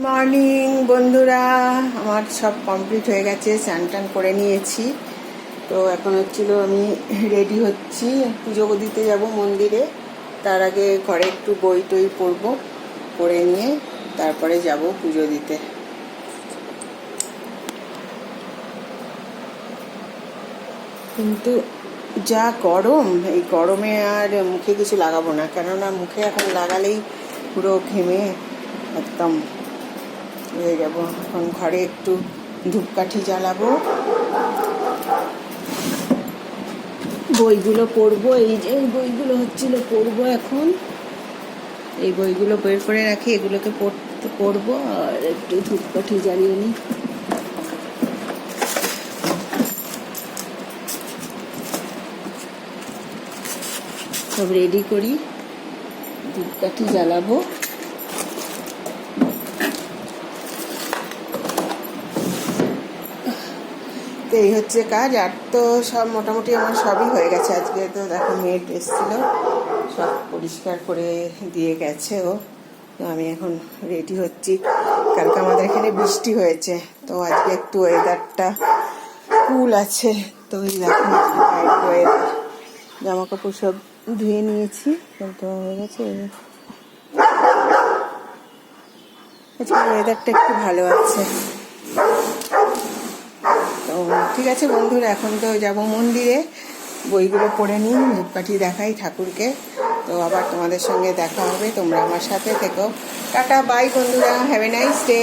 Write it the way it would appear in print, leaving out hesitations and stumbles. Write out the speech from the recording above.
Morning বন্ধুরা, আমার সব কমপ্লিট হয়ে গেছে, স্নান টান করে নিয়েছি। তো এখন আমি রেডি হচ্ছি, পুজো দিতে যাব মন্দিরে। তার আগে ঘরে একটু বই টই পড়বো, পড়ে নিয়ে তারপরে যাব পুজো দিতে। কিন্তু যা গরম, এই গরমে আর মুখে কিছু লাগাবো না, কেননা মুখে এখন লাগালেই পুরো ঘেমে একদম হয়ে যাব। এখন ঘরে একটু ধূপকাঠি জ্বালাবো, বইগুলো পড়বো। এই যে বইগুলো পড়বো এখন। এই বইগুলো বের করে রাখি, এগুলোকে পড়বো আর একটু ধূপকাঠি জ্বালিয়ে নিই। সব রেডি করি, ধূপকাঠি জ্বালাবো। তো এই হচ্ছে কাজ। আর তো সব মোটামুটি আমার সবই হয়ে গেছে। আজকে তো দেখো মেড এসেছিল, সব পরিষ্কার করে দিয়ে গেছে ও। তো আমি এখন রেডি হচ্ছি। কালকে আমাদের এখানে বৃষ্টি হয়েছে, তো আজকে একটু ওয়েদারটা কুল আছে। তো ওই দেখো ওয়েদার, জামা কাপড় সব ধুয়ে নিয়েছি, সব ধোয়া হয়ে গেছে। আজকে ওয়েদারটা একটু ভালো আছে। তো ঠিক আছে বন্ধুরা, এখন তো যাব মন্দিরে, বইগুলো পড়ে নিই, ধূপকাঠি দেখাই ঠাকুরকে। তো আবার তোমাদের সঙ্গে দেখা হবে, তোমরা আমার সাথে থেকো। টাটা বাই বন্ধুরা, হ্যাভ এ নাইস ডে।